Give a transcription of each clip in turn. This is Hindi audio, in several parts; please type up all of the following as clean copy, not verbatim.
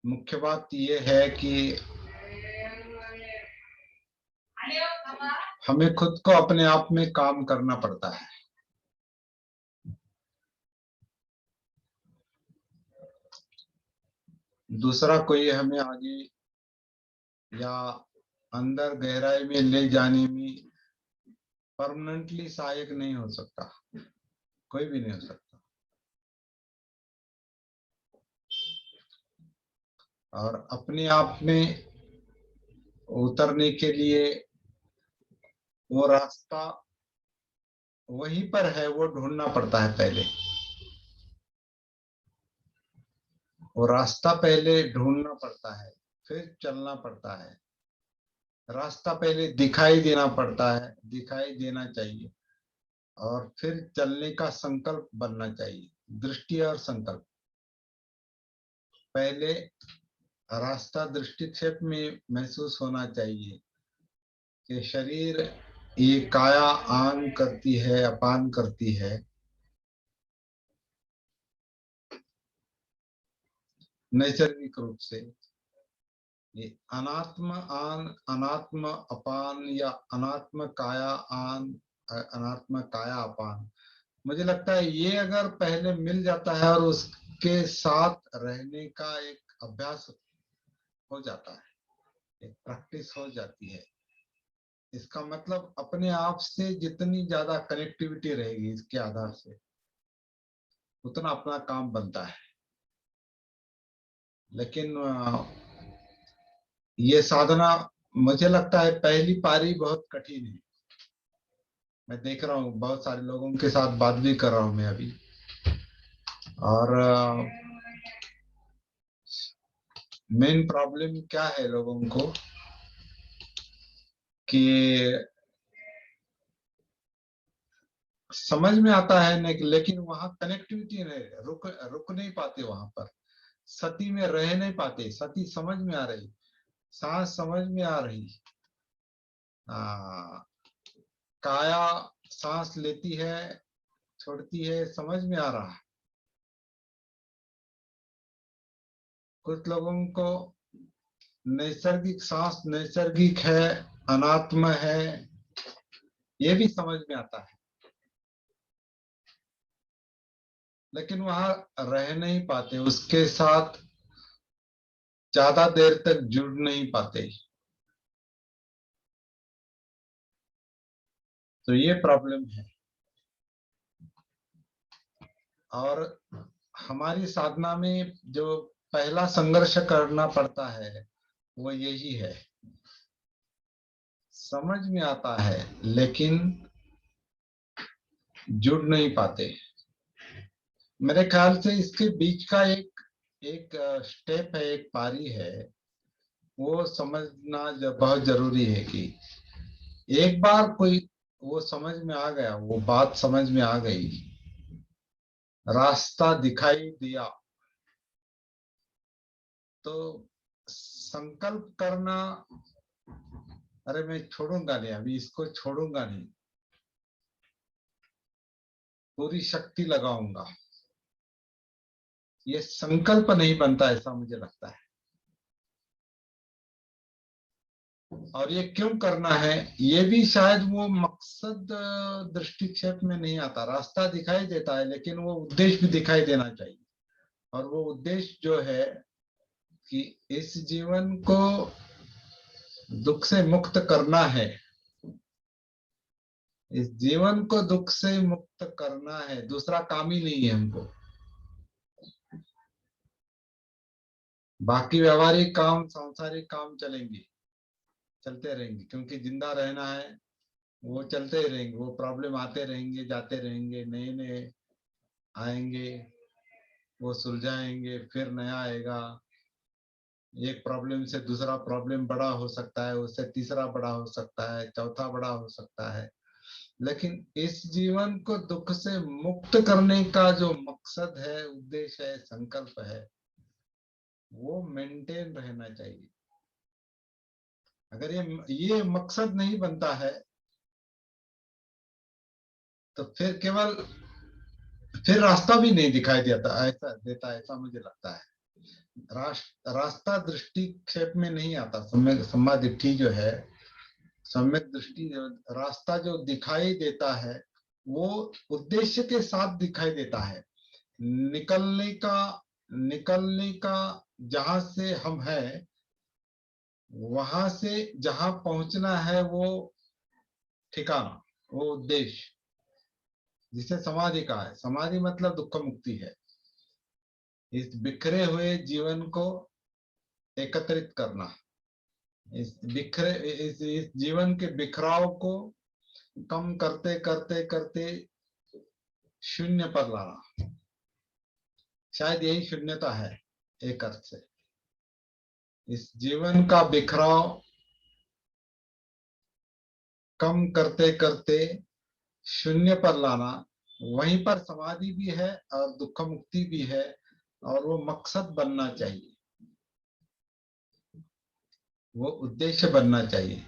मुख्य बात यह है कि हमें खुद को अपने आप में काम करना पड़ता है। दूसरा कोई हमें आगे या अंदर गहराई में ले जाने में परमानेंटली सहायक नहीं हो सकता, कोई भी नहीं हो सकता। और अपने आप में उतरने के लिए वो रास्ता वहीं पर है, वो ढूंढना पड़ता है पहले। वो रास्ता पहले ढूंढना पड़ता है, फिर चलना पड़ता है। रास्ता पहले दिखाई देना पड़ता है, दिखाई देना चाहिए, और फिर चलने का संकल्प बनना चाहिए। दृष्टि और संकल्प। पहले रास्ता दृष्टिक्षेप में महसूस होना चाहिए कि शरीर ये काया आन करती है, अपान करती है। नैसर्गिक रूप से ये अनात्म आन, अनात्म अपान या अनात्म काया आन, अनात्म काया अपान, मुझे लगता है ये अगर पहले मिल जाता है और उसके साथ रहने का एक अभ्यास हो जाता है, एक प्रैक्टिस हो जाती है, इसका मतलब अपने आप से जितनी ज्यादा कनेक्टिविटी रहेगी इसके आधार से, उतना अपना काम बनता है। लेकिन ये साधना मुझे लगता है पहली पारी बहुत कठिन है। मैं देख रहा हूँ बहुत सारे लोगों के साथ बात भी कर रहा हूँ मैं अभी, और मेन प्रॉब्लम क्या है लोगों को कि समझ में आता है नहीं, लेकिन वहां कनेक्टिविटी नहीं, रुक नहीं पाते, वहां पर सती में रह नहीं पाते। सती समझ में आ रही, सांस समझ में आ रही, काया सांस लेती है छोड़ती है, समझ में आ रहा है। कुछ लोगों को नैसर्गिक सांस नैसर्गिक है, अनात्म है, ये भी समझ में आता है, लेकिन वहां रह नहीं पाते, उसके साथ ज्यादा देर तक जुड़ नहीं पाते। तो ये प्रॉब्लम है। और हमारी साधना में जो पहला संघर्ष करना पड़ता है वो यही है। समझ में आता है लेकिन जुड़ नहीं पाते। मेरे ख्याल से इसके बीच का एक एक स्टेप है, एक पारी है, वो समझना बहुत जरूरी है कि एक बार कोई वो समझ में आ गया, वो बात समझ में आ गई, रास्ता दिखाई दिया, तो संकल्प करना, अरे मैं छोड़ूंगा नहीं, अभी इसको छोड़ूंगा नहीं, पूरी शक्ति लगाऊंगा, ये संकल्प नहीं बनता, ऐसा मुझे लगता है। और ये क्यों करना है, ये भी शायद वो मकसद दृष्टिक्षेप में नहीं आता। रास्ता दिखाई देता है लेकिन वो उद्देश्य भी दिखाई देना चाहिए। और वो उद्देश्य जो है कि इस जीवन को दुख से मुक्त करना है, इस जीवन को दुख से मुक्त करना है, दूसरा काम ही नहीं है हमको। बाकी व्यवहारिक काम, सांसारिक काम चलेंगे, चलते रहेंगे, क्योंकि जिंदा रहना है, वो चलते ही रहेंगे। वो प्रॉब्लम आते रहेंगे, जाते रहेंगे, नए नए आएंगे, वो सुलझाएंगे, फिर नया आएगा। एक प्रॉब्लम से दूसरा प्रॉब्लम बड़ा हो सकता है, उससे तीसरा बड़ा हो सकता है, चौथा बड़ा हो सकता है। लेकिन इस जीवन को दुख से मुक्त करने का जो मकसद है, उद्देश्य है, संकल्प है, वो मेंटेन रहना चाहिए। अगर ये मकसद नहीं बनता है तो फिर रास्ता भी नहीं दिखाई देता ऐसा मुझे लगता है। रास्ता दृष्टिक्षेप में नहीं आता। सम्यक दृष्टि जो है, सम्यक दृष्टि रास्ता जो दिखाई देता है वो उद्देश्य के साथ दिखाई देता है। निकलने का जहां से हम हैं वहां से जहां पहुंचना है वो ठिकाना, वो उद्देश्य, जिसे समाधि कहा है। समाधि मतलब दुख मुक्ति है। इस बिखरे हुए जीवन को एकत्रित करना, इस जीवन के बिखराव को कम करते करते करते शून्य पर लाना, शायद यही शून्यता है एक अर्थ से। इस जीवन का बिखराव कम करते करते शून्य पर लाना, वहीं पर समाधि भी है और दुख मुक्ति भी है, और वो मकसद बनना चाहिए, वो उद्देश्य बनना चाहिए।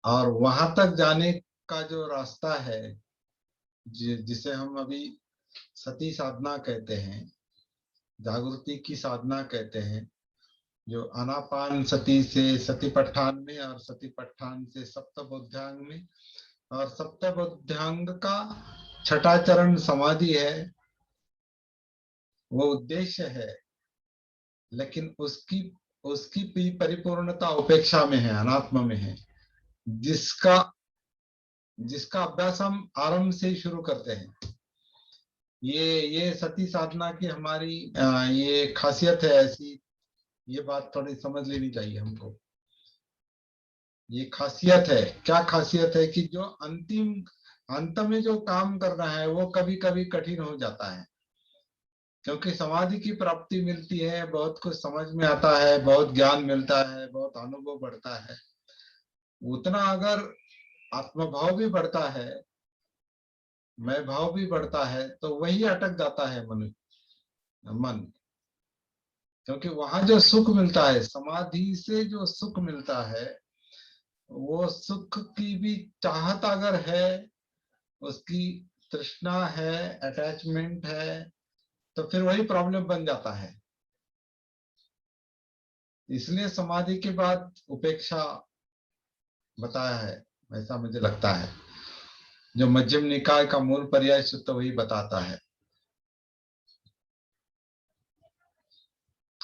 और वहां तक जाने का जो रास्ता है, जिसे हम अभी सती साधना कहते हैं, जागृति की साधना कहते हैं, जो आनापान सती से सतीपट्ठान में और सतीपट्ठान से सप्तबोध्यांग में, और सप्तबोध्यांग का छठा चरण समाधि है, वो उद्देश्य है। लेकिन उसकी उसकी परिपूर्णता उपेक्षा में है, अनात्म में है, जिसका जिसका अभ्यास हम आरंभ से ही शुरू करते हैं। ये सती साधना की हमारी ये खासियत है ऐसी। ये बात थोड़ी समझ लेनी चाहिए हमको। ये खासियत है। क्या खासियत है कि जो अंत में जो काम करना है वो कभी कभी कठिन हो जाता है, क्योंकि समाधि की प्राप्ति मिलती है, बहुत कुछ समझ में आता है, बहुत ज्ञान मिलता है, बहुत अनुभव बढ़ता है। उतना अगर आत्मभाव भी बढ़ता है, मैं भाव भी बढ़ता है, तो वही अटक जाता है मन। क्योंकि वहां जो सुख मिलता है, समाधि से जो सुख मिलता है, वो सुख की भी चाहत अगर है, उसकी तृष्णा है, अटैचमेंट है, तो फिर वही प्रॉब्लम बन जाता है। इसलिए समाधि के बाद उपेक्षा बताया है, ऐसा मुझे लगता है। जो मध्यम निकाय का मूल पर्याय सूत्र वही बताता है।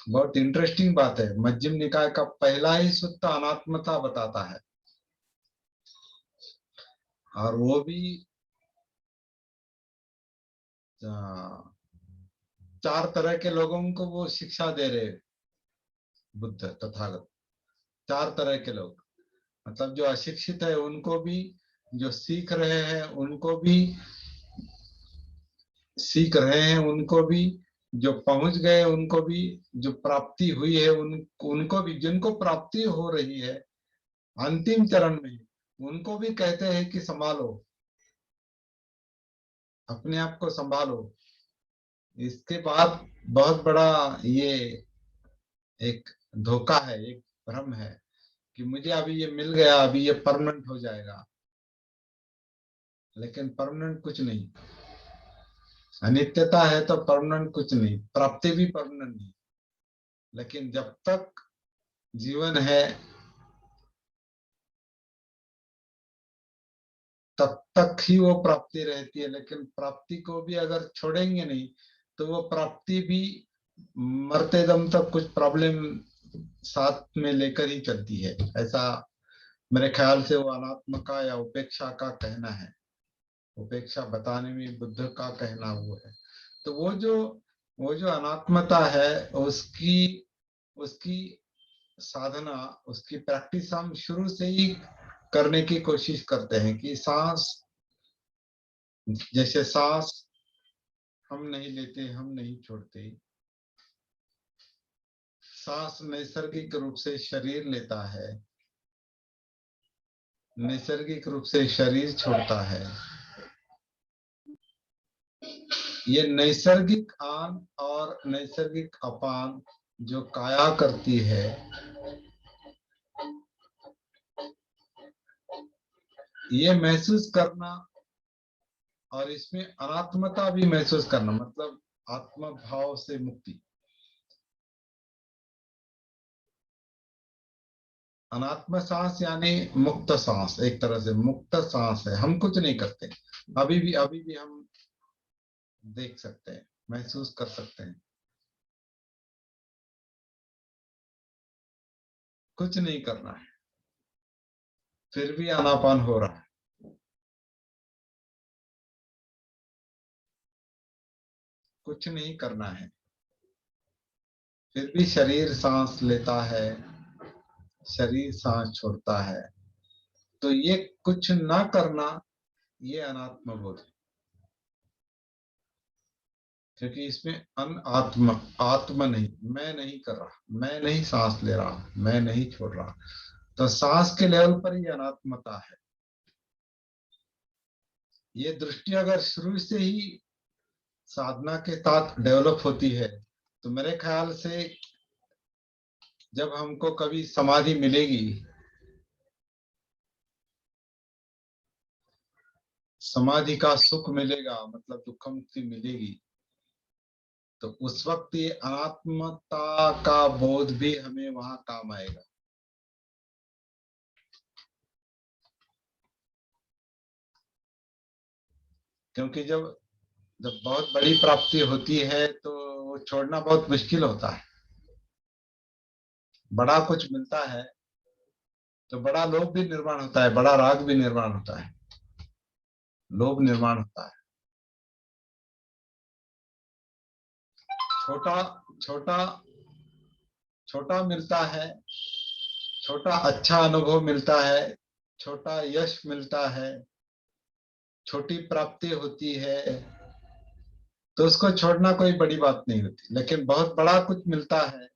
बहुत इंटरेस्टिंग बात है, मध्यम निकाय का पहला ही सूत्र अनात्मता बताता है, और वो भी 4 तरह के लोगों को वो शिक्षा दे रहे, बुद्ध तथागत। 4 तरह के लोग, मतलब जो अशिक्षित है उनको भी, जो सीख रहे हैं उनको भी, सीख रहे हैं उनको भी, जो पहुंच गए उनको भी, जो प्राप्ति हुई है उनको भी, जिनको प्राप्ति हो रही है अंतिम चरण में, उनको भी कहते हैं कि संभालो, अपने आप को संभालो। इसके बाद बहुत बड़ा ये एक धोखा है, एक भ्रम है कि मुझे अभी ये मिल गया, अभी ये परमानेंट हो जाएगा। लेकिन परमानेंट कुछ नहीं, अनित्यता है तो परमानेंट कुछ नहीं, प्राप्ति भी परमानेंट नहीं। लेकिन जब तक जीवन है तब तक ही वो प्राप्ति रहती है। लेकिन प्राप्ति को भी अगर छोड़ेंगे नहीं, तो वो प्राप्ति भी मरते दम तक कुछ प्रॉब्लम साथ में लेकर ही चलती है। ऐसा मेरे ख्याल से वो अनात्म का या उपेक्षा का कहना है। उपेक्षा बताने में बुद्ध का कहना वो है। तो वो जो अनात्मता है, उसकी उसकी साधना, उसकी प्रैक्टिस हम शुरू से ही करने की कोशिश करते हैं कि जैसे सांस हम नहीं लेते, हम नहीं छोड़ते, सांस नैसर्गिक रूप से शरीर लेता है, नैसर्गिक रूप से शरीर छोड़ता है। ये नैसर्गिक आन और नैसर्गिक अपान जो काया करती है, ये महसूस करना और इसमें अनात्मता भी महसूस करना, मतलब आत्म भाव से मुक्ति। अनात्म सांस यानी मुक्त सांस, एक तरह से मुक्त सांस है, हम कुछ नहीं करते। अभी भी हम देख सकते हैं, महसूस कर सकते हैं, कुछ नहीं करना है, फिर भी आनापान हो रहा है। कुछ नहीं करना है, फिर भी शरीर सांस लेता है, शरीर सांस छोड़ता है। तो ये कुछ ना करना, ये अनात्म बोध है। क्योंकि इसमें अन आत्म, आत्म नहीं, मैं नहीं कर रहा, मैं नहीं सांस ले रहा, मैं नहीं छोड़ रहा। तो सांस के लेवल पर ही अनात्मता है। ये दृष्टि अगर शुरू से ही साधना के साथ डेवलप होती है, तो मेरे ख्याल से जब हमको कभी समाधि मिलेगी, समाधि का सुख मिलेगा, मतलब दुख मुक्ति मिलेगी, तो उस वक्त ये अनात्मता का बोध भी हमें वहां काम आएगा। क्योंकि जब जब बहुत बड़ी प्राप्ति होती है तो वो छोड़ना बहुत मुश्किल होता है। बड़ा कुछ मिलता है तो बड़ा लोभ भी निर्माण होता है, बड़ा राग भी निर्माण होता है, लोभ निर्माण होता है। छोटा छोटा छोटा मिलता है, छोटा अच्छा अनुभव मिलता है, छोटा यश मिलता है, छोटी प्राप्ति होती है, तो उसको छोड़ना कोई बड़ी बात नहीं होती। लेकिन बहुत बड़ा कुछ मिलता है,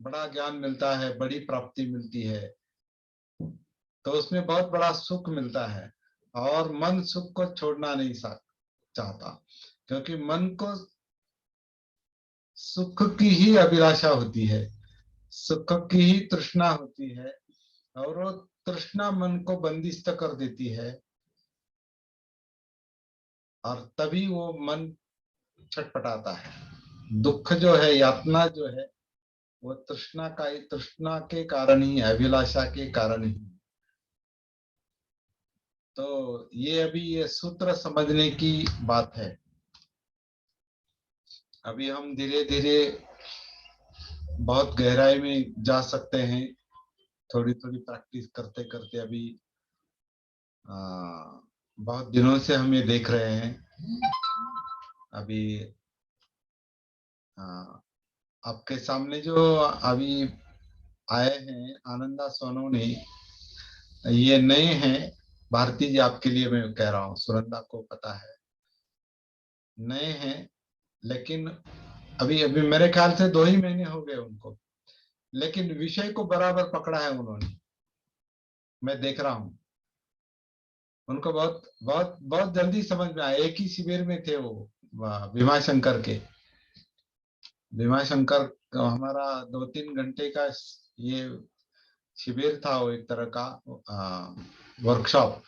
बड़ा ज्ञान मिलता है, बड़ी प्राप्ति मिलती है, तो उसमें बहुत बड़ा सुख मिलता है, और मन सुख को छोड़ना नहीं चाहता। क्योंकि मन को सुख की ही अभिलाषा होती है, सुख की ही तृष्णा होती है, और वो तृष्णा मन को बंदिस्त कर देती है, और तभी वो मन छटपटाता है। दुख जो है, यातना जो है, वो तृष्णा के कारण ही, अभिलाषा के कारण ही। तो ये अभी ये सूत्र समझने की बात है। अभी हम धीरे धीरे बहुत गहराई में जा सकते हैं, थोड़ी थोड़ी प्रैक्टिस करते करते। अभी बहुत दिनों से हम ये देख रहे हैं। अभी आ, आपके सामने जो अभी आए हैं आनंदा सोनोने, ये नए हैं। भारती जी आपके लिए मैं कह रहा हूँ, सुनंदा को पता है, नए हैं। लेकिन अभी अभी मेरे ख्याल से 2 ही महीने हो गए उनको, लेकिन विषय को बराबर पकड़ा है उन्होंने। मैं देख रहा हूँ उनको बहुत बहुत बहुत जल्दी समझ में आया। एक ही शिविर में थे वो, भीमाशंकर के। भीमाशंकर का हमारा 2-3 घंटे का ये शिविर था, वो एक तरह का वर्कशॉप।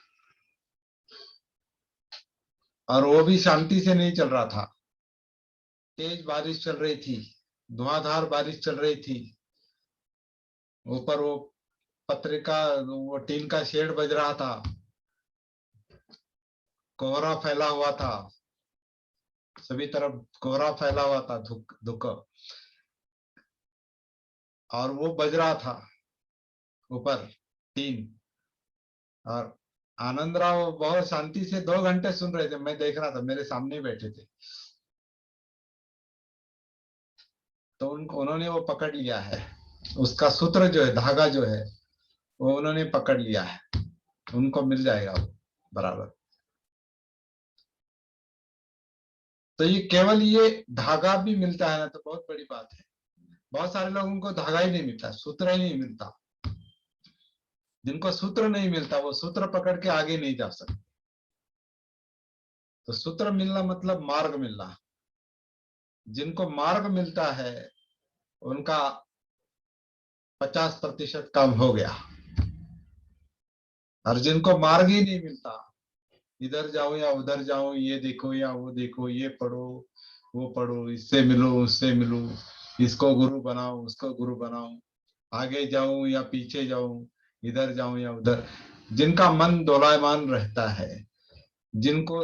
और वो भी शांति से नहीं चल रहा था, तेज बारिश चल रही थी, धुआंधार बारिश चल रही थी। ऊपर वो पत्रिका, वो टीन का शेड बज रहा था, कोहरा फैला हुआ था, सभी तरफ कोहरा फैला हुआ था, धुक धुक, और वो बज रहा था ऊपर टीन। और आनंद राव बहुत शांति से 2 घंटे सुन रहे थे, मैं देख रहा था, मेरे सामने ही बैठे थे। तो उन्होंने वो पकड़ लिया है, उसका सूत्र जो है, धागा जो है, वो उन्होंने पकड़ लिया है। उनको मिल जाएगा वो बराबर। तो ये केवल ये धागा भी मिलता है ना, तो बहुत बड़ी बात है। बहुत सारे लोगों को धागा ही नहीं मिलता, सूत्र ही नहीं मिलता। जिनको सूत्र नहीं मिलता, वो सूत्र पकड़ के आगे नहीं जा सकते। तो सूत्र मिलना मतलब मार्ग मिलना। जिनको मार्ग मिलता है, उनका 50% काम हो गया। और जिनको मार्ग ही नहीं मिलता, इधर जाऊं या उधर जाऊं, ये देखो या वो देखो, ये पढ़ो वो पढ़ो, इससे मिलो उससे मिलो, इसको गुरु बनाओ उसको गुरु बनाओ, आगे जाऊं या पीछे जाऊं, इधर जाऊं या उधर। जिनका मन दोलायमान रहता है, जिनको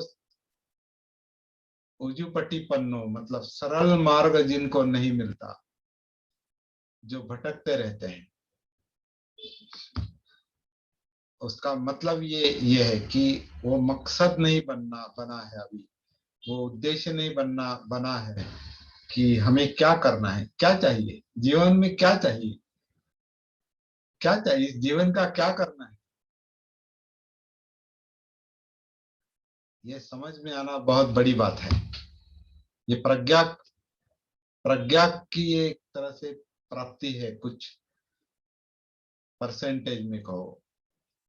उजुपट्टी पन्नो मतलब सरल मार्ग जिनको नहीं मिलता, जो भटकते रहते हैं, उसका मतलब ये है कि वो मकसद नहीं बना है अभी, वो उद्देश्य नहीं बना है कि हमें क्या करना है, क्या चाहिए जीवन में, क्या चाहिए, क्या चाहिए जीवन का, क्या करना है। ये समझ में आना बहुत बड़ी बात है। ये प्रज्ञा प्रज्ञा की एक तरह से प्राप्ति है, कुछ परसेंटेज में कहो,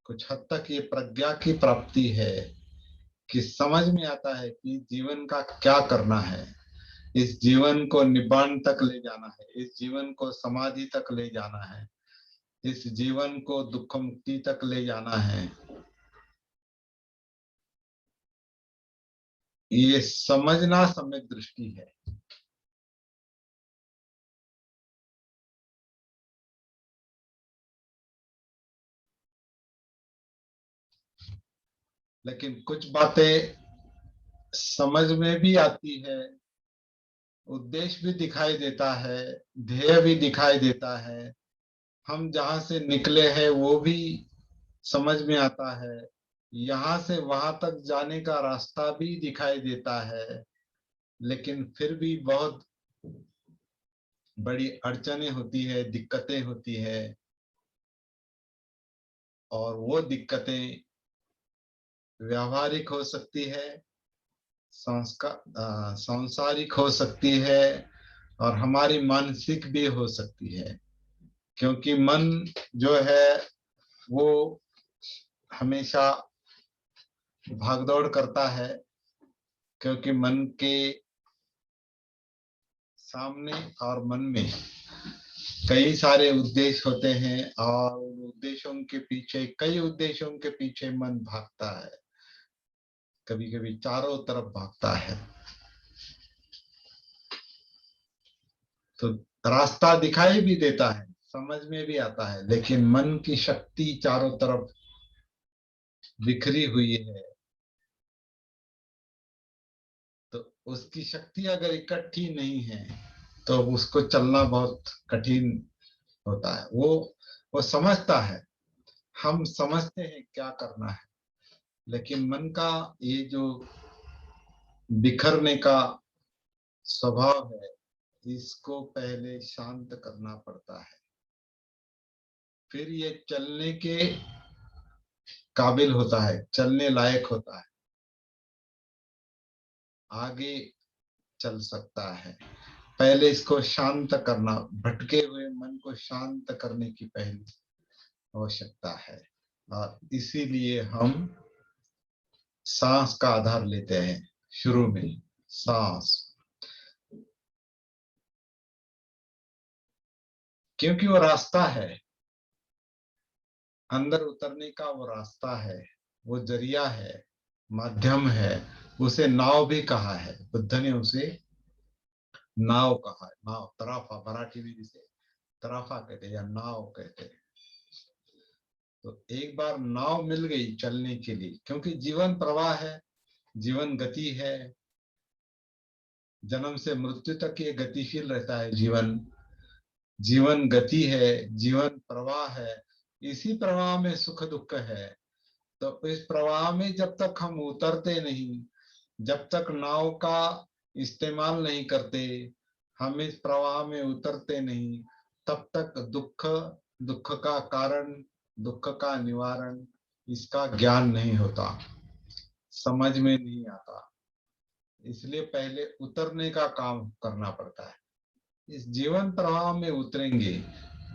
कुछ हद तक ये प्रज्ञा की प्राप्ति है कि समझ में आता है कि जीवन का क्या करना है, इस जीवन को निब्बाण तक ले जाना है, इस जीवन को समाधि तक ले जाना है, इस जीवन को दुख मुक्ति तक ले जाना है। ये समझना सम्यक दृष्टि है। लेकिन कुछ बातें समझ में भी आती है, उद्देश्य भी दिखाई देता है, ध्येय भी दिखाई देता है, हम जहां से निकले हैं वो भी समझ में आता है, यहाँ से वहां तक जाने का रास्ता भी दिखाई देता है। लेकिन फिर भी बहुत बड़ी अड़चने होती है, दिक्कतें होती है, और वो दिक्कतें व्यावहारिक हो सकती है, सांसारिक हो सकती है, और हमारी मानसिक भी हो सकती है। क्योंकि मन जो है वो हमेशा भागदौड़ करता है, क्योंकि मन के सामने और मन में कई सारे उद्देश्य होते हैं, और उद्देश्यों के पीछे, कई उद्देश्यों के पीछे मन भागता है, कभी कभी चारों तरफ भागता है। तो रास्ता दिखाई भी देता है, समझ में भी आता है, लेकिन मन की शक्ति चारों तरफ बिखरी हुई है। तो उसकी शक्ति अगर इकट्ठी नहीं है तो उसको चलना बहुत कठिन होता है। वो समझता है, हम समझते हैं क्या करना है, लेकिन मन का ये जो बिखरने का स्वभाव है, इसको पहले शांत करना पड़ता है, फिर ये चलने के काबिल होता है, चलने लायक होता है, आगे चल सकता है। पहले इसको शांत करना, भटके हुए मन को शांत करने की पहली आवश्यकता है। और इसीलिए हम सांस का आधार लेते हैं शुरू में। सांस, क्योंकि वो रास्ता है, अंदर उतरने का वो रास्ता है, वो जरिया है, माध्यम है। उसे नाव भी कहा है, बुद्ध ने उसे नाव कहा है। नाव, तराफा, मराठी में जिसे तराफा कहते हैं या नाव कहते हैं। तो एक बार नाव मिल गई चलने के लिए, क्योंकि जीवन प्रवाह है, जीवन गति है, जन्म से मृत्यु तक ये गतिशील रहता है। जीवन जीवन गति है, जीवन प्रवाह है, इसी प्रवाह में सुख दुख है। तो इस प्रवाह में जब तक हम उतरते नहीं, जब तक नाव का इस्तेमाल नहीं करते, हम इस प्रवाह में उतरते नहीं, तब तक दुख, दुख का कारण, दुख का निवारण, इसका ज्ञान नहीं होता, समझ में नहीं आता। इसलिए पहले उतरने का काम करना पड़ता है। इस जीवन प्रवाह में उतरेंगे।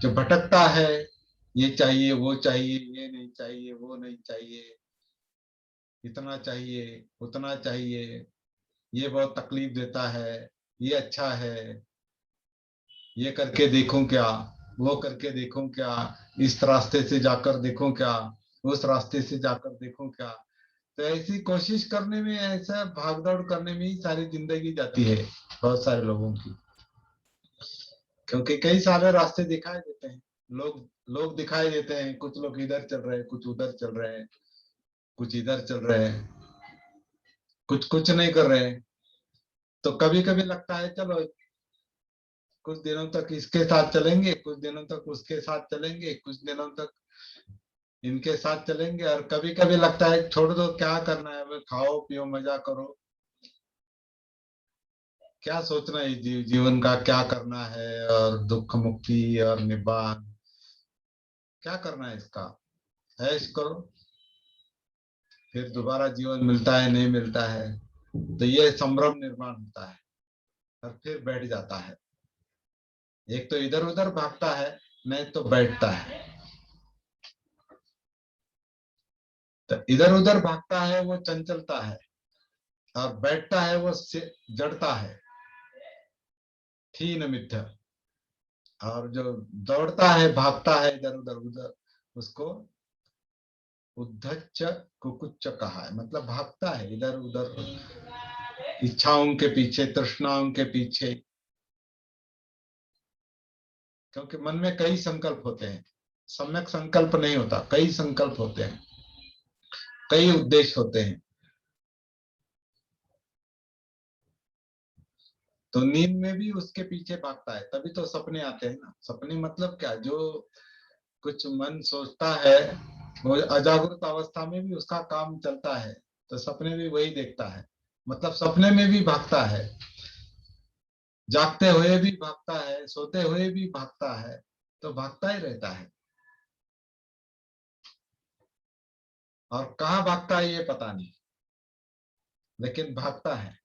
जो भटकता है, ये चाहिए वो चाहिए, ये नहीं चाहिए वो नहीं चाहिए, इतना चाहिए उतना चाहिए, ये बहुत तकलीफ देता है, ये अच्छा है, ये करके देखूं क्या, वो करके देखूं क्या, इस रास्ते से जाकर देखूं क्या, उस रास्ते से जाकर देखूं क्या। तो ऐसी कोशिश करने में, ऐसा भागदौड़ करने में ही सारी जिंदगी जाती है बहुत सारे लोगों की। क्योंकि कई सारे रास्ते दिखाई देते हैं, लोग लोग दिखाई देते हैं, कुछ लोग इधर चल रहे हैं, कुछ उधर चल रहे हैं, कुछ इधर चल रहे हैं, कुछ कुछ नहीं कर रहे हैं। तो कभी कभी लगता है चलो कुछ दिनों तक इसके साथ चलेंगे, कुछ दिनों तक उसके साथ चलेंगे, कुछ दिनों तक इनके साथ चलेंगे, और कभी कभी लगता है छोड़ दो, क्या करना है, अब खाओ पियो मजा करो, क्या सोचना है जीवन का, क्या करना है, और दुख मुक्ति और निब्बान, क्या करना है इसका, ऐश करो। फिर दोबारा जीवन मिलता है नहीं मिलता है, तो ये संभ्रम निर्माण होता है, और फिर बैठ जाता है। एक तो इधर उधर भागता है, नहीं तो बैठता है। तो इधर उधर भागता है वो चंचलता है, और बैठता है वो जड़ता है, थीन मिथ्या। और जो दौड़ता है भागता है इधर उधर उधर, उसको उद्धच्च कुकुच्च कहा है, मतलब भागता है इधर उधर इच्छाओं के पीछे, तृष्णाओं के पीछे। क्योंकि मन में कई संकल्प होते हैं, सम्यक संकल्प नहीं होता, कई संकल्प होते हैं, कई उद्देश्य होते हैं। तो नींद में भी उसके पीछे भागता है, तभी तो सपने आते हैं ना। सपने मतलब क्या, जो कुछ मन सोचता है, वो अजागृत अवस्था में भी उसका काम चलता है, तो सपने भी वही देखता है, मतलब सपने में भी भागता है, जागते हुए भी भागता है, सोते हुए भी भागता है, तो भागता ही रहता है। और कहाँ भागता है ये पता नहीं, लेकिन भागता है।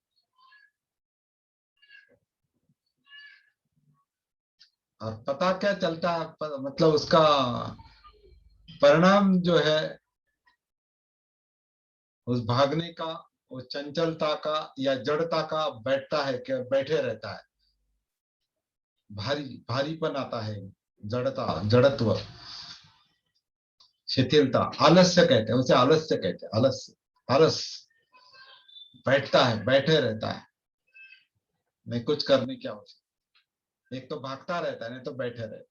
और पता क्या चलता है, मतलब उसका परिणाम जो है उस भागने का, वो चंचलता का या जड़ता का, बैठता है क्या, बैठे रहता है, भारी भारीपन आता है, जड़ता, जड़त्व, शिथिलता, आलस्य कहते हैं उसे, आलस्य कहते हैं, आलस्य, आलस। बैठता है, बैठे रहता है, नहीं कुछ करने की आवश्यकता। एक तो भागता रहता है, नहीं तो बैठे रहता।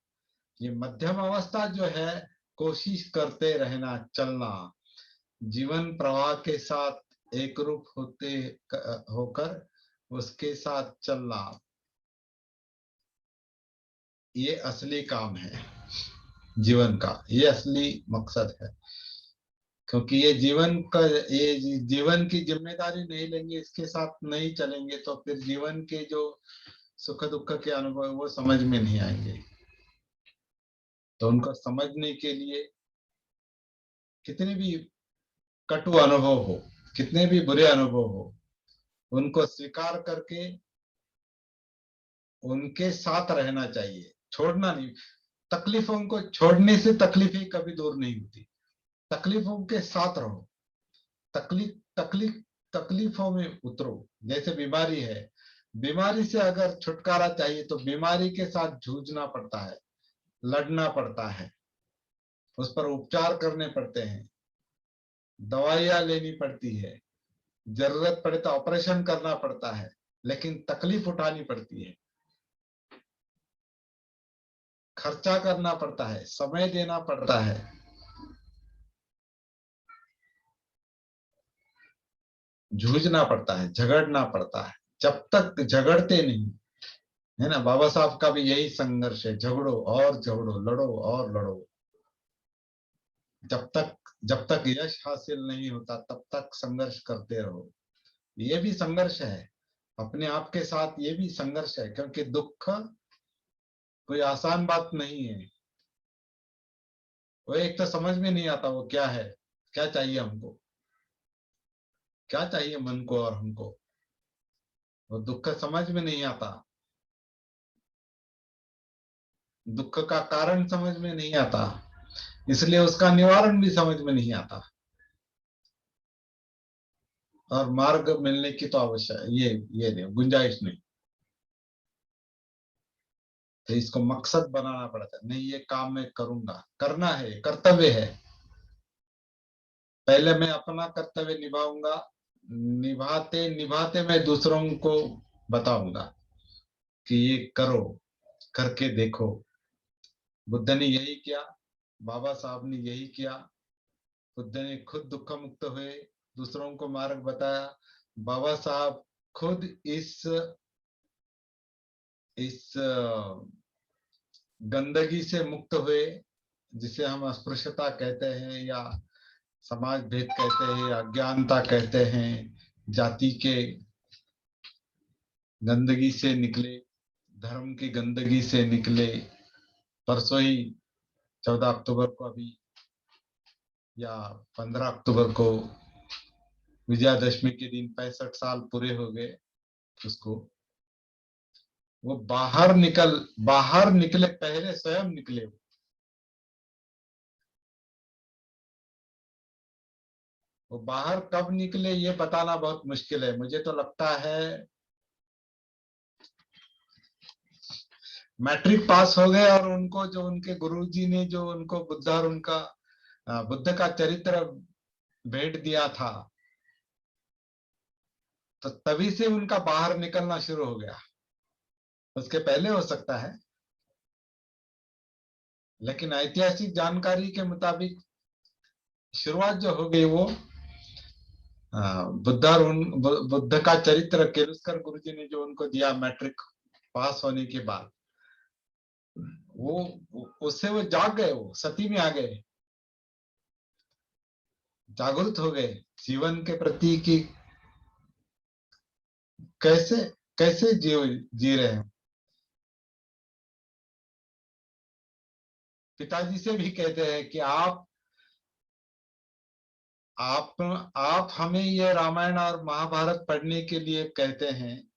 ये मध्यम अवस्था जो है, कोशिश करते रहना, चलना, जीवन प्रवाह के साथ एक रूप होते होकर उसके साथ चलना, ये असली काम है जीवन का, ये असली मकसद है। क्योंकि ये जीवन का, ये जीवन की जिम्मेदारी नहीं लेंगे, इसके साथ नहीं चलेंगे, तो फिर जीवन के जो सुख दुख के अनुभव है, वो समझ में नहीं आएंगे। तो उनको समझने के लिए कितने भी कटु अनुभव हो, कितने भी बुरे अनुभव हो, उनको स्वीकार करके उनके साथ रहना चाहिए, छोड़ना नहीं। तकलीफों को छोड़ने से तकलीफें कभी दूर नहीं होती, तकलीफों के साथ रहो। तकलीफ तकलीफ तकलीफों में उतरो। जैसे बीमारी है, बीमारी से अगर छुटकारा चाहिए तो बीमारी के साथ जूझना पड़ता है, लड़ना पड़ता है, उस पर उपचार करने पड़ते हैं, दवाइयां लेनी पड़ती है, जरूरत पड़े तो ऑपरेशन करना पड़ता है, लेकिन तकलीफ उठानी पड़ती है, खर्चा करना पड़ता है, समय देना पड़ता है, जूझना पड़ता है, झगड़ना पड़ता है। जब तक झगड़ते नहीं, है ना, बाबा साहब का भी यही संघर्ष है, झगड़ो और झगड़ो, लड़ो और लड़ो। जब तक यश हासिल नहीं होता तब तक संघर्ष करते रहो। ये भी संघर्ष है, अपने आप के साथ ये भी संघर्ष है, क्योंकि दुख कोई आसान बात नहीं है। वो एक तो समझ में नहीं आता वो क्या है, क्या चाहिए हमको, क्या चाहिए मन को और हमको, वो दुख समझ में नहीं आता, दुख का कारण समझ में नहीं आता, इसलिए उसका निवारण भी समझ में नहीं आता, और मार्ग मिलने की तो आवश्यक ये नहीं, गुंजाइश नहीं। तो इसको मकसद बनाना पड़ता है, नहीं ये काम मैं करूंगा, करना है, कर्तव्य है, पहले मैं अपना कर्तव्य निभाऊंगा, निभाते निभाते मैं दूसरों को बताऊंगा कि ये करो, करके देखो। बुद्ध ने यही किया, बाबा साहब ने यही किया। बुद्ध ने खुद दुख मुक्त हुए, दूसरों को मार्ग बताया। बाबा साहब खुद इस गंदगी से मुक्त हुए, जिसे हम अस्पृश्यता कहते हैं या समाज भेद कहते हैं, अज्ञानता कहते हैं, जाति के गंदगी से निकले, धर्म की गंदगी से निकले। परसों ही 14 अक्टूबर को अभी, या 15 अक्टूबर को विजयादशमी के दिन 65 साल पूरे हो गए उसको। वो बाहर निकले, पहले स्वयं निकले। वो बाहर कब निकले ये बताना बहुत मुश्किल है। मुझे तो लगता है मैट्रिक पास हो गए और उनको जो उनके गुरुजी ने जो उनको बुद्ध और उनका बुद्ध का चरित्र भेंट दिया था, तो तभी से उनका बाहर निकलना शुरू हो गया। उसके पहले हो सकता है, लेकिन ऐतिहासिक जानकारी के मुताबिक शुरुआत जो हो गई वो बुद्ध का चरित्र किर्लोस्कर गुरुजी ने जो उनको दिया मैट्रिक पास होने के बाद, वो उससे वो जाग गए, वो सती में आ गए, जागरूक हो गए जीवन के प्रति कि कैसे कैसे जी रहे हैं। पिताजी से भी कहते हैं कि आप हमें ये रामायण और महाभारत पढ़ने के लिए कहते हैं,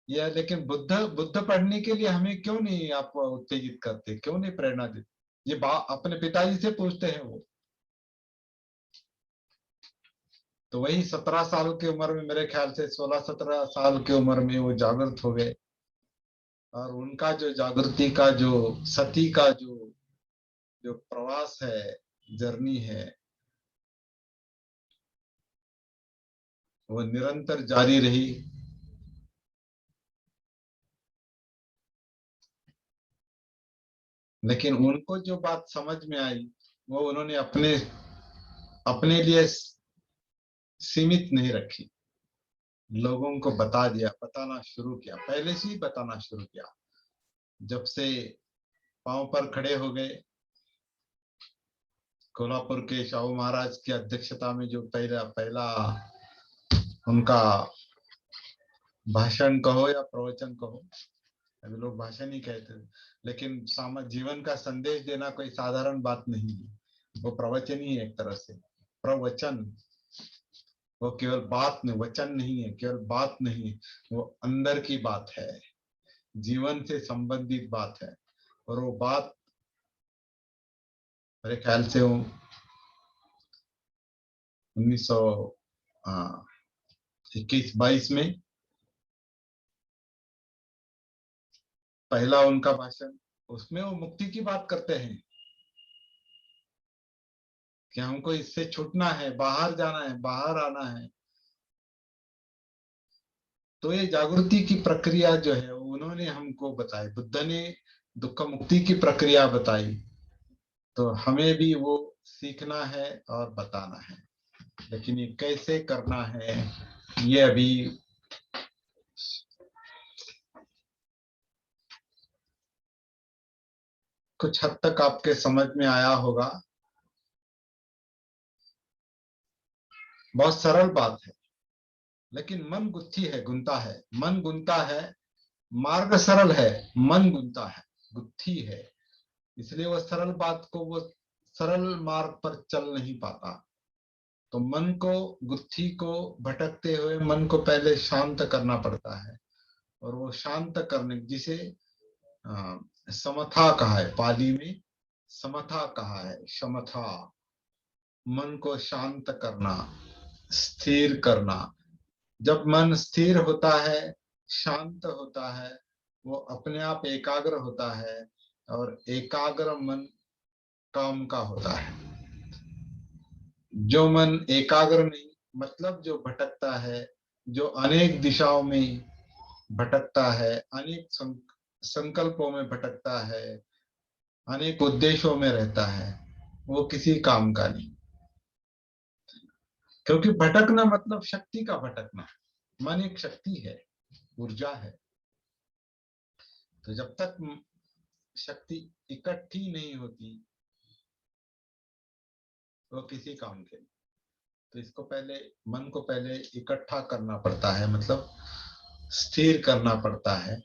यह लेकिन बुद्ध बुद्ध पढ़ने के लिए हमें क्यों नहीं आप उत्तेजित करते, क्यों नहीं प्रेरणा देते? ये अपने पिताजी से पूछते हैं वो। तो वही 17 साल की उम्र में, मेरे ख्याल से 16-17 साल की उम्र में वो जागृत हो गए। और उनका जो जागृति का जो सती का जो जो प्रवास है, जर्नी है, वो निरंतर जारी रही। लेकिन उनको जो बात समझ में आई, वो उन्होंने अपने अपने लिए सीमित नहीं रखी, लोगों को बता दिया, बताना शुरू किया, पहले से ही बताना शुरू किया। जब से पांव पर खड़े हो गए, कोल्हापुर के शाहू महाराज की अध्यक्षता में जो पहला पहला उनका भाषण कहो या प्रवचन कहो, अभी लोग भाषण ही कहते हैं, लेकिन जीवन का संदेश देना कोई साधारण बात नहीं है। वो प्रवचन ही है एक तरह से, प्रवचन। वो केवल बात नहीं, वचन नहीं है, केवल बात नहीं है, वो अंदर की बात है, जीवन से संबंधित बात है। और वो बात मेरे ख्याल से वो 1921-22 में पहला उनका भाषण, उसमें वो मुक्ति की बात करते हैं कि हमको इससे छूटना है, बाहर जाना है, बाहर आना है। तो ये जागृति की प्रक्रिया जो है वो उन्होंने हमको बताई, बुद्ध ने दुख मुक्ति की प्रक्रिया बताई। तो हमें भी वो सीखना है और बताना है, लेकिन ये कैसे करना है ये अभी कुछ हद तक आपके समझ में आया होगा। बहुत सरल बात है, लेकिन मन गुत्थी है, गुंता है, मन गुंता है। मार्ग सरल है, मन गुंता है, गुत्थी है। इसलिए वो सरल बात को, वो सरल मार्ग पर चल नहीं पाता। तो मन को, गुत्थी को भटकते हुए मन को पहले शांत करना पड़ता है। और वो शांत करने, जिसे समथा कहा है, पाली में समथा कहा है, समथा, मन को शांत करना, स्थिर करना। जब मन स्थिर होता है, शांत होता है, वो अपने आप एकाग्र होता है, और एकाग्र मन काम का होता है। जो मन एकाग्र नहीं, मतलब जो भटकता है, जो अनेक दिशाओं में भटकता है, अनेक संकल्पों में भटकता है, अनेक उद्देश्यों में रहता है, वो किसी काम का नहीं। क्योंकि भटकना मतलब शक्ति का भटकना। मन एक शक्ति है, ऊर्जा है। तो जब तक शक्ति इकट्ठी नहीं होती वो किसी काम के नहीं। तो इसको पहले, मन को पहले इकट्ठा करना पड़ता है, मतलब स्थिर करना पड़ता है।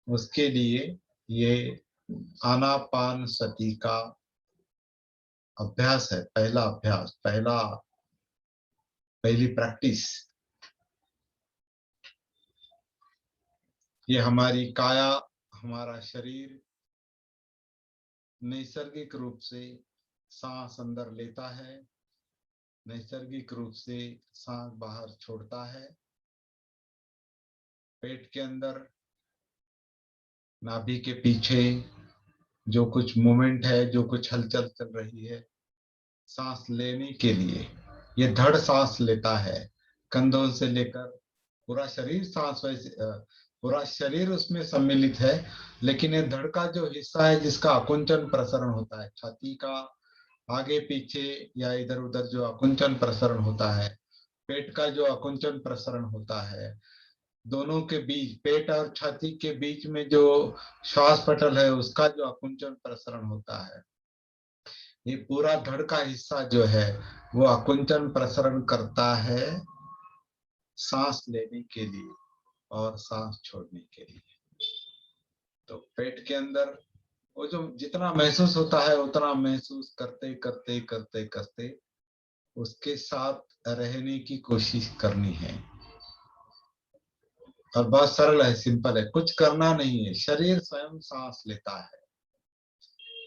उसके लिए ये आनापान सति का अभ्यास है, पहला अभ्यास, पहली प्रैक्टिस। ये हमारी काया, हमारा शरीर नैसर्गिक रूप से सांस अंदर लेता है, नैसर्गिक रूप से सांस बाहर छोड़ता है। पेट के अंदर, नाभि के पीछे जो कुछ मूवमेंट है, जो कुछ हलचल चल रही है सांस लेने के लिए, ये धड़ सांस लेता है। कंधों से लेकर पूरा शरीर सांस, वैसे पूरा शरीर उसमें सम्मिलित है। लेकिन ये धड़ का जो हिस्सा है जिसका आकुंचन प्रसरण होता है, छाती का आगे पीछे या इधर उधर जो आकुंचन प्रसरण होता है, पेट का जो आकुंचन प्रसरण होता है, दोनों के बीच, पेट और छाती के बीच में जो श्वास पटल है उसका जो आकुंचन प्रसरण होता है, ये पूरा धड़ का हिस्सा जो है वो आकुंचन प्रसरण करता है सांस लेने के लिए और सांस छोड़ने के लिए। तो पेट के अंदर वो जो जितना महसूस होता है उतना महसूस करते करते करते करते उसके साथ रहने की कोशिश करनी है। और बहुत सरल है, सिंपल है, कुछ करना नहीं है, शरीर स्वयं सांस लेता है।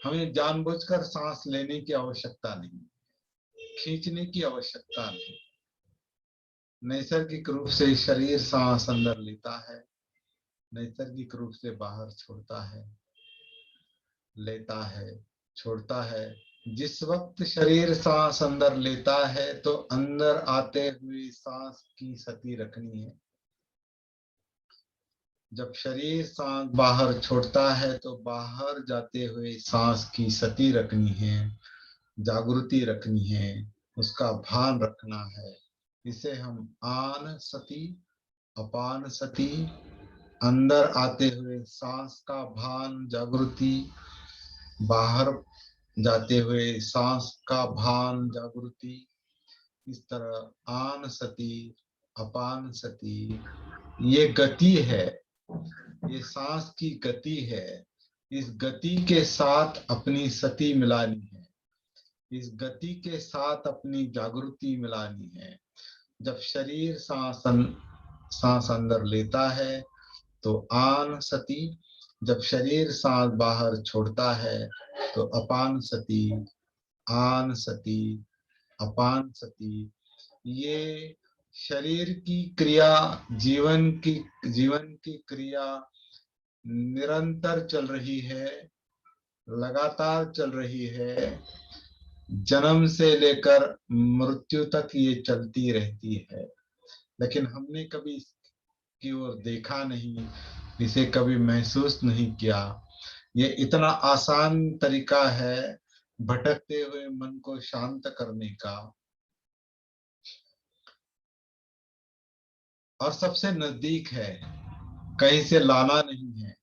हमें जानबूझकर सांस लेने की आवश्यकता नहीं, खींचने की आवश्यकता नहीं। नैसर्गिक रूप से शरीर सांस अंदर लेता है, नैसर्गिक रूप से बाहर छोड़ता है, लेता है, छोड़ता है। जिस वक्त शरीर सांस अंदर लेता है तो अंदर आते हुए सांस की सती रखनी है। जब शरीर सांस बाहर छोड़ता है तो बाहर जाते हुए सांस की सती रखनी है, जागृति रखनी है, उसका भान रखना है। इसे हम आन सती, अपान सती, अंदर आते हुए सांस का भान जागृति, बाहर जाते हुए सांस का भान जागृति। इस तरह आन सती, अपान सती, ये गति है, ये सांस की गति है। इस गति के साथ अपनी सती मिलानी है, इस गति के साथ अपनी जागृति मिलानी है। जब शरीर सांस अंदर लेता है तो आन सती, जब शरीर सांस बाहर छोड़ता है तो अपान सती, आन सती, अपान सती। ये शरीर की क्रिया, जीवन की क्रिया निरंतर चल रही है, लगातार चल रही है। जन्म से लेकर मृत्यु तक ये चलती रहती है। लेकिन हमने कभी इसकी ओर देखा नहीं, इसे कभी महसूस नहीं किया। ये इतना आसान तरीका है भटकते हुए मन को शांत करने का, और सबसे नजदीक है, कहीं से लाना नहीं है,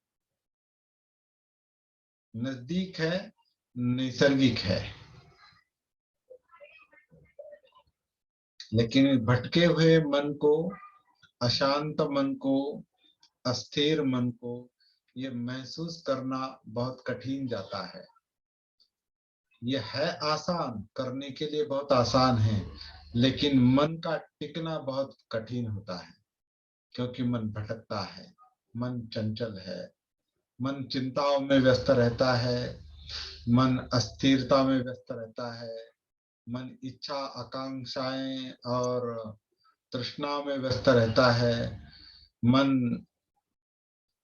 नजदीक है, नैसर्गिक है। लेकिन भटके हुए मन को, अशांत मन को, अस्थिर मन को ये महसूस करना बहुत कठिन जाता है। ये है आसान, करने के लिए बहुत आसान है, लेकिन मन का टिकना बहुत कठिन होता है। क्योंकि मन भटकता है, मन चंचल है, मन चिंताओं में व्यस्त रहता है, मन अस्थिरता में व्यस्त रहता है, मन इच्छा आकांक्षाएं और तृष्णा में व्यस्त रहता है। मन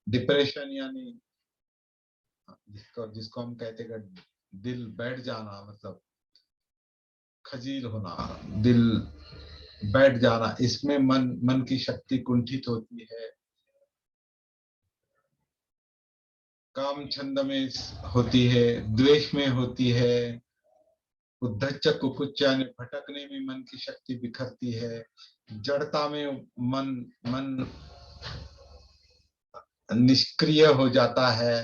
डिप्रेशन, यानी जिसको जिसको हम कहते हैं दिल बैठ जाना, मतलब खजील होना, दिल बैठ जाना, इसमें मन की शक्ति कुंठित होती है। काम छंद में होती है, द्वेष में होती है, उद्धच्च कुकुच्च यानी भटकने में मन की शक्ति बिखरती है, जड़ता में मन मन निष्क्रिय हो जाता है।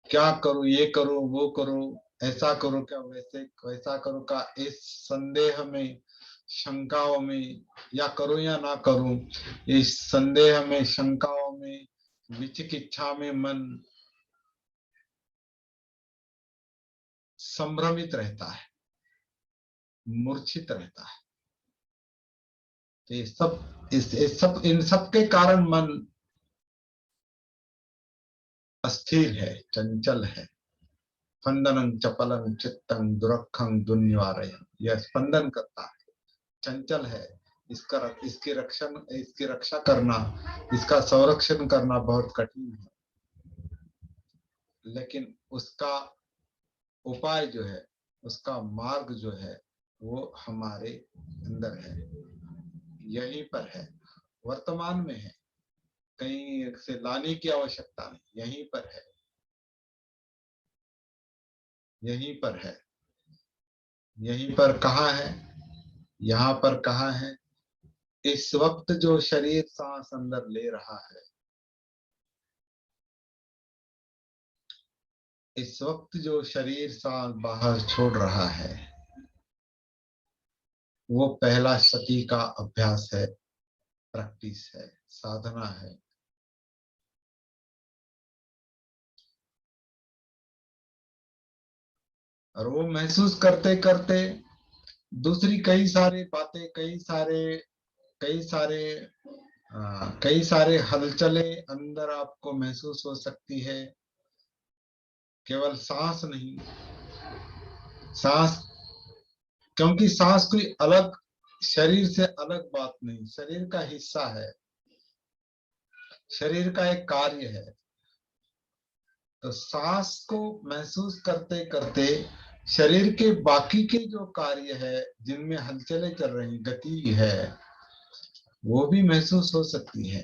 क्या करूं, ये करूं, वो करूं, ऐसा करूं क्या, वैसा करूं का, इस संदेह में, शंकाओं में, या करूं या ना करूं, इस संदेह में, शंकाओं में, विचिकित्सा में मन संभ्रमित रहता है, मूर्छित रहता है। तो इन सब के कारण मन अस्थिर है, चंचल है। स्पंदनं चपलं चित्तं दुरखं दुन्निवारयम्, यह स्पंदन करता है, चंचल है। इसकी रक्षा करना, इसका संरक्षण करना बहुत कठिन है, लेकिन उसका उपाय जो है, उसका मार्ग जो है, वो हमारे अंदर है, यहीं पर है, वर्तमान में है, कहीं से लाने की आवश्यकता नहीं, यहीं पर है, यहीं पर है। यहीं पर कहाँ है? यहाँ पर कहाँ है? इस वक्त जो शरीर सांस अंदर ले रहा है, इस वक्त जो शरीर सांस बाहर छोड़ रहा है, वो पहला सती का अभ्यास है, प्रैक्टिस है, साधना है। और वो महसूस करते करते दूसरी कई सारी बातें, कई सारे कई सारे हलचलें अंदर आपको महसूस हो सकती है। केवल सांस नहीं, सांस, क्योंकि सांस कोई अलग, शरीर से अलग बात नहीं, शरीर का हिस्सा है, शरीर का एक कार्य है। तो सांस को महसूस करते करते शरीर के बाकी के जो कार्य है, जिनमें हलचलें चल रही, गति है, वो भी महसूस हो सकती है।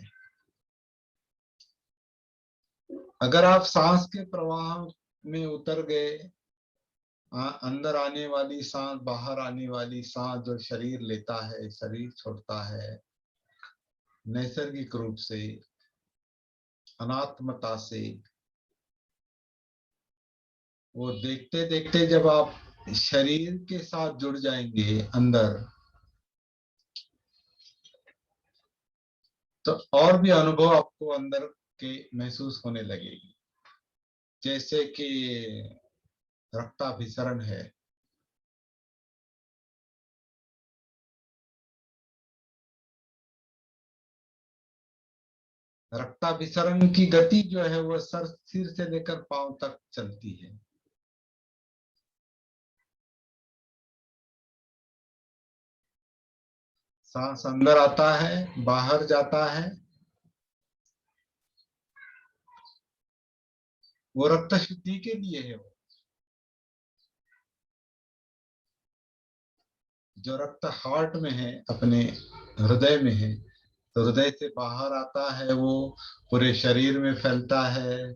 अगर आप सांस के प्रवाह में उतर गए, अंदर आने वाली सांस, बाहर आने वाली सांस, जो शरीर लेता है, शरीर छोड़ता है, नैसर्गिक रूप से, अनात्मता से, वो देखते देखते जब आप शरीर के साथ जुड़ जाएंगे अंदर, तो और भी अनुभव आपको अंदर के महसूस होने लगेगी। जैसे कि रक्ताभिसरण है, रक्ताभिसरण की गति जो है वो सिर से लेकर पांव तक चलती है। सांस अंदर आता है, बाहर जाता है, वो रक्त शुद्धि के लिए है। जो रक्त हार्ट में है, अपने हृदय में है, तो हृदय से बाहर आता है, वो पूरे शरीर में फैलता है,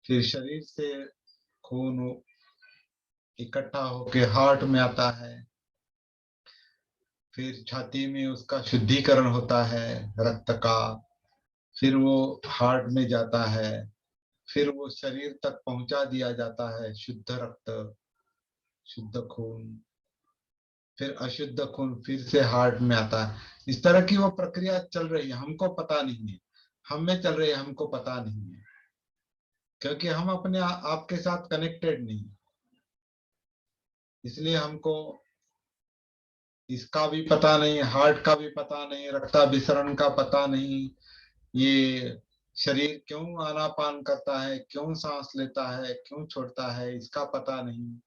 फिर शरीर से खून इकट्ठा होके हार्ट में आता है, फिर छाती में उसका शुद्धिकरण होता है रक्त का, फिर वो हार्ट में जाता है, फिर वो शरीर तक पहुंचा दिया जाता है, शुद्ध रक्त, शुद्ध खून, फिर अशुद्ध खून फिर से हार्ट में आता है। इस तरह की वो प्रक्रिया चल रही है, हमको पता नहीं है, हम में चल रही है, हमको पता नहीं है, क्योंकि हम अपने आप के साथ कनेक्टेड नहीं, इसलिए हमको इसका भी पता नहीं, हार्ट का भी पता नहीं, रक्ताभिसरण का पता नहीं, ये शरीर क्यों आनापान करता है, क्यों सांस लेता है, क्यों छोड़ता है, इसका पता नहीं।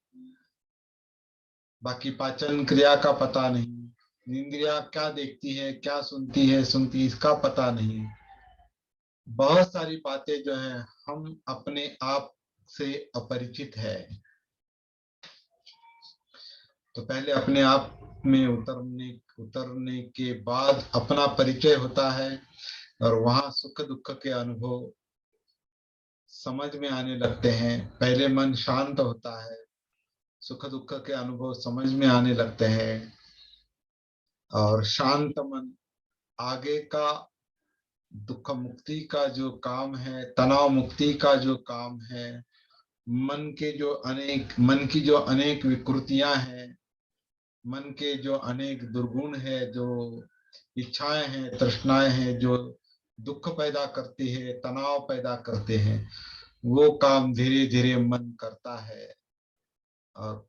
बाकी पाचन क्रिया का पता नहीं, इंद्रिया क्या देखती है, क्या सुनती, इसका पता नहीं। बहुत सारी बातें जो है, हम अपने आप से अपरिचित है। तो पहले अपने आप में उतरने के बाद अपना परिचय होता है, और वहां सुख दुख के अनुभव समझ में आने लगते हैं। पहले मन शांत होता है, सुख दुख के अनुभव समझ में आने लगते हैं, और शांत मन आगे का दुख मुक्ति का जो काम है, तनाव मुक्ति का जो काम है, मन की जो अनेक विकृतियां हैं, मन के जो अनेक दुर्गुण है, जो इच्छाएं हैं, तृष्णाएं हैं, जो दुख पैदा करती है, तनाव पैदा करते हैं, वो काम धीरे धीरे मन करता है। और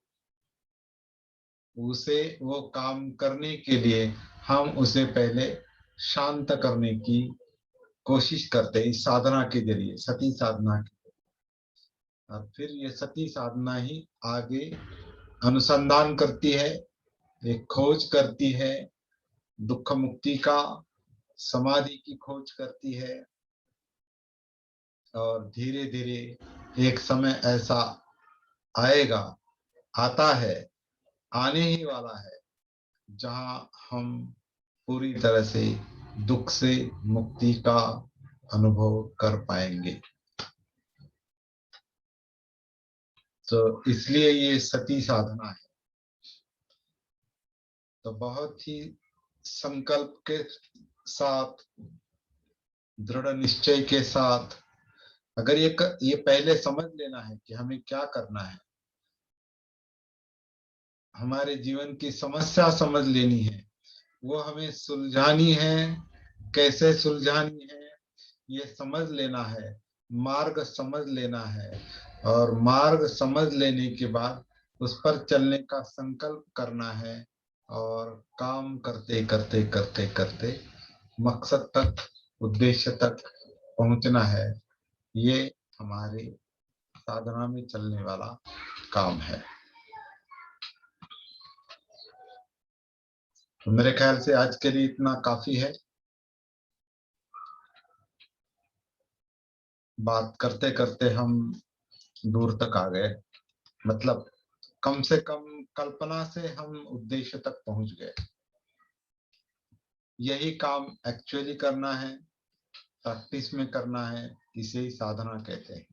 उसे वो काम करने के लिए हम उसे पहले शांत करने की कोशिश करते हैं, इस साधना के जरिए, सती साधना के। और फिर ये सती साधना ही आगे अनुसंधान करती है, एक खोज करती है दुख मुक्ति का, समाधि की खोज करती है। और धीरे धीरे एक समय ऐसा आएगा, आता है, आने ही वाला है, जहां हम पूरी तरह से दुख से मुक्ति का अनुभव कर पाएंगे। तो इसलिए ये सती साधना है। तो बहुत ही संकल्प के साथ, दृढ़ निश्चय के साथ, अगर ये पहले समझ लेना है कि हमें क्या करना है, हमारे जीवन की समस्या समझ लेनी है, वो हमें सुलझानी है, कैसे सुलझानी है ये समझ लेना है, मार्ग समझ लेना है। और मार्ग समझ लेने के बाद उस पर चलने का संकल्प करना है, और काम करते करते करते करते मकसद तक, उद्देश्य तक पहुंचना है। ये हमारी साधना में चलने वाला काम है। तो मेरे ख्याल से आज के लिए इतना काफी है। बात करते करते हम दूर तक आ गए, मतलब कम से कम कल्पना से हम उद्देश्य तक पहुंच गए। यही काम एक्चुअली करना है, प्रैक्टिस में करना है, इसे ही साधना कहते हैं।